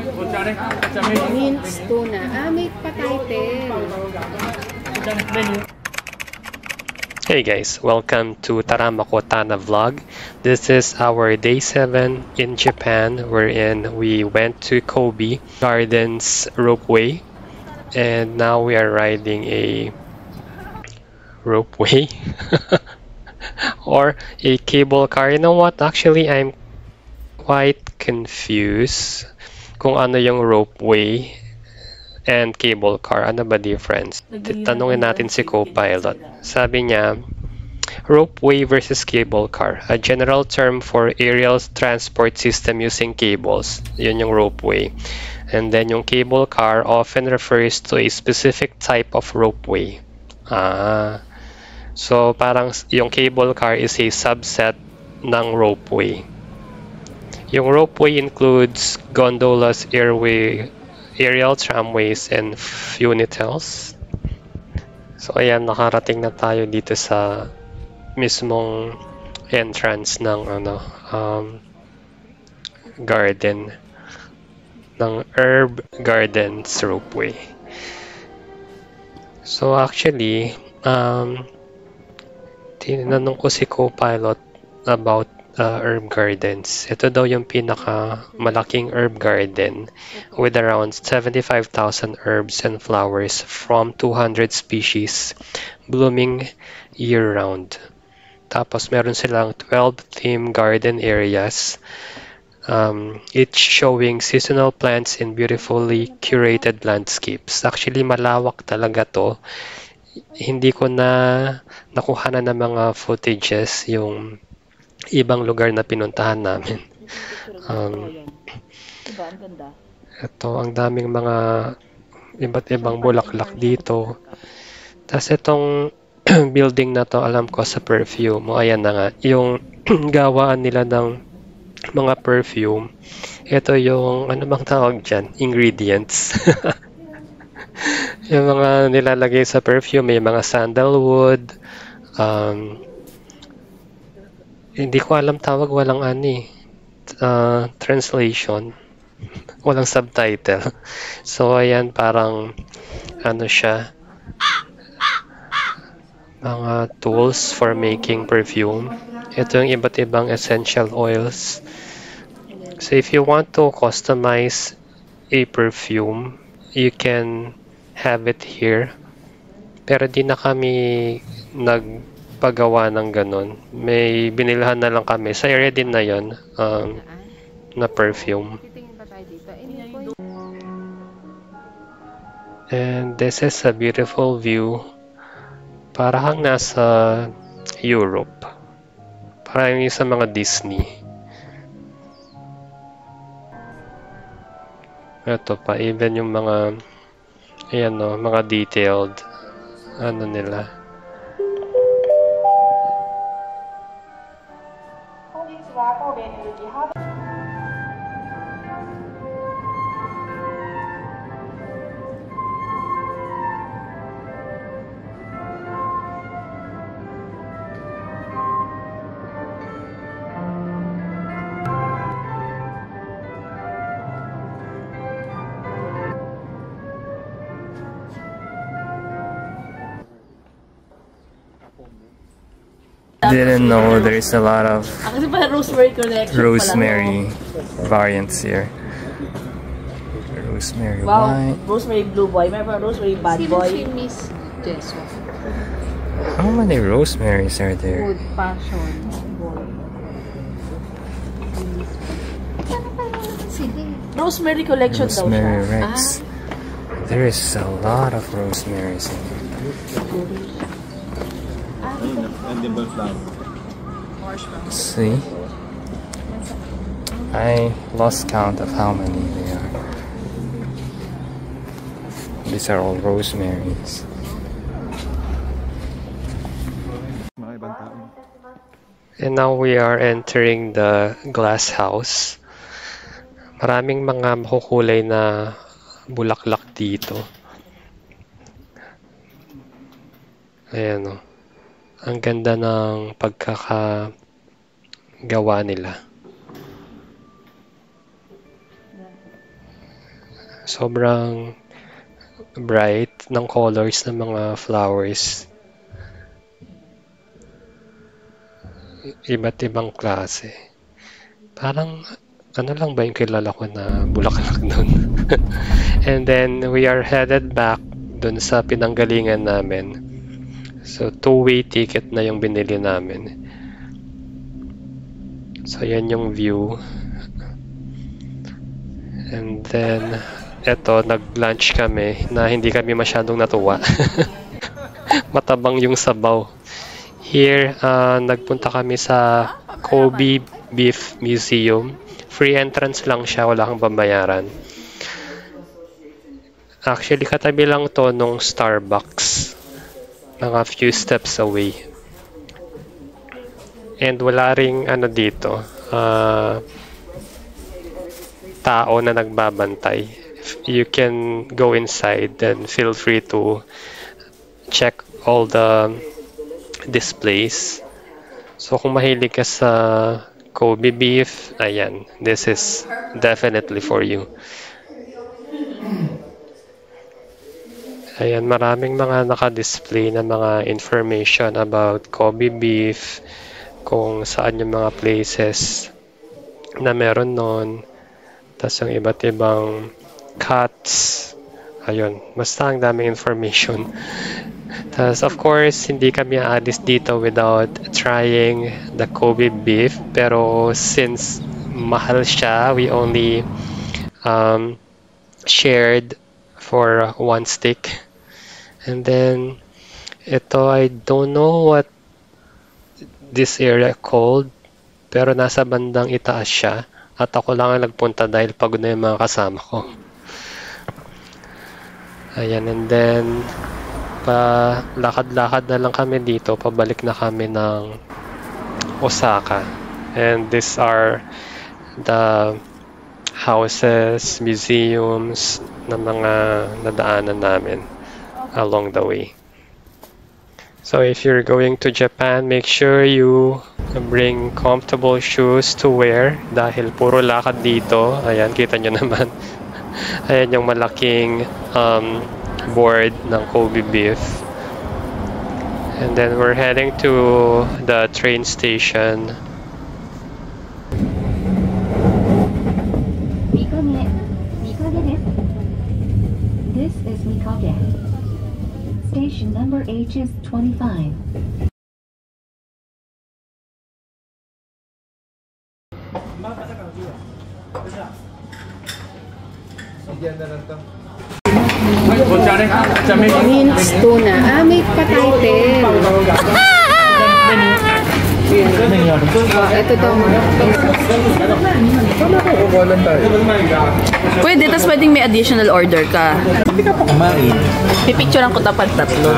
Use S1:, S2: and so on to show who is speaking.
S1: Minced tuna. Ah, may pa-title.
S2: Hey guys, welcome to Taramako Tana vlog. This is our day 7 in Japan, wherein we went to Kobe Gardens ropeway, and now we are riding a ropeway or a cable car. You know what? Actually, I'm quite confused kung ano yung ropeway and cable car. Ano ba difference? Tanungin natin si co-pilot. Sabi niya, ropeway versus cable car, a general term for aerial transport system using cables. Yun yung ropeway. And then yung cable car often refers to a specific type of ropeway. So parang yung cable car is a subset ng ropeway. Yung ropeway includes gondolas, aerial tramways, and funitels. So ayan, nakarating na tayo dito sa mismong entrance ng garden ng Herb Gardens ropeway. So actually, tinanong ko si co-pilot about herb gardens. Ito daw yung pinaka malaking herb garden with around 75,000 herbs and flowers from 200 species blooming year-round. Tapos meron silang 12 theme garden areas, each showing seasonal plants in beautifully curated landscapes. Actually, malawak talaga to. Hindi ko na nakuha na ng mga footages yung ibang lugar na pinuntahan namin. Ito, ang daming mga iba't ibang bulaklak dito. Tapos itong building na to, alam ko sa perfume. O ayan na nga, yung gawaan nila ng mga perfume. Ito yung, ano bang tawag dyan? Ingredients. Yung mga nilalagay sa perfume, may mga sandalwood, hindi ko alam tawag, walang translation, walang subtitle. So ayan, parang ano siya, mga tools for making perfume. Ito yung iba't ibang essential oils. So if you want to customize a perfume, you can have it here. Pero di na kami nagpagawa ng ganun. May binilhan na lang kami. Sa area din na yun, na perfume. And this is a beautiful view. Parang nasa Europe. Parang yung sa mga Disney. Ito pa, even yung mga, ayan o, mga detailed, ano nila. Didn't know there's a lot of rosemary variants here. Rosemary white.
S3: Rosemary blue boy. Remember rosemary bad boy?
S1: Miss Jessua.
S2: How many rosemarys are there?
S1: Good passion.
S3: Rosemary collection daw siya.
S2: Rosemary Rex. There is a lot of rosemarys in here. See? I lost count of how many there are. These are all rosemarys. And now we are entering the glass house. Maraming mga makukulay na bulaklak dito. Ayan o. Ang ganda ng pagkakagawa nila. Sobrang bright ng colors ng mga flowers. Iba't ibang klase. Parang ano lang ba yung kilala ko na bulaklak doon? And then we are headed back dun sa pinanggalingan namin. So, 2-way ticket na yung binili namin. So, yan yung view. And then, eto, nag-lunch kami na hindi kami masyadong natuwa. Matabang yung sabaw. Here, nagpunta kami sa Kobe Beef Museum. Free entrance lang siya, wala kang babayaran. Actually, katabi lang to nung Starbucks. Mga few steps away. And wala ring ano dito, tao na nagbabantay. You can go inside and feel free to check all the displays. So kung mahilig ka sa Kobe beef, ayan, this is definitely for you. Ayan, maraming mga naka-display na mga information about Kobe beef, kung saan yung mga places na meron nun, tas yung iba't ibang cuts. Ayun, basta ang daming information. Tas of course, hindi kami aalis dito without trying the Kobe beef. Pero since mahal siya, we only shared for one stick. And then, ito, I don't know what this area called, pero nasa bandang itaas siya. At ako lang ang nagpunta dahil pagod na yung mga kasama ko. Ayan, and then, lakad-lakad na lang kami dito. Pabalik na kami ng Osaka. And these are the houses, museums na mga nadaanan namin along the way. So if you're going to Japan, make sure you bring comfortable shoes to wear dahil puro lakad dito. Ayan, kita nyo naman. Ayan yung malaking board ng Kobe beef. And then we're heading to the train station.
S4: This is Mikage. Station number H is 25.
S1: Minced tuna. May pa-title. Ito daw.
S3: Pwede, tapos pwedeng may additional order ka.
S5: Hindi ka pa kumain.
S3: Pipicturean ko dapat tatlo.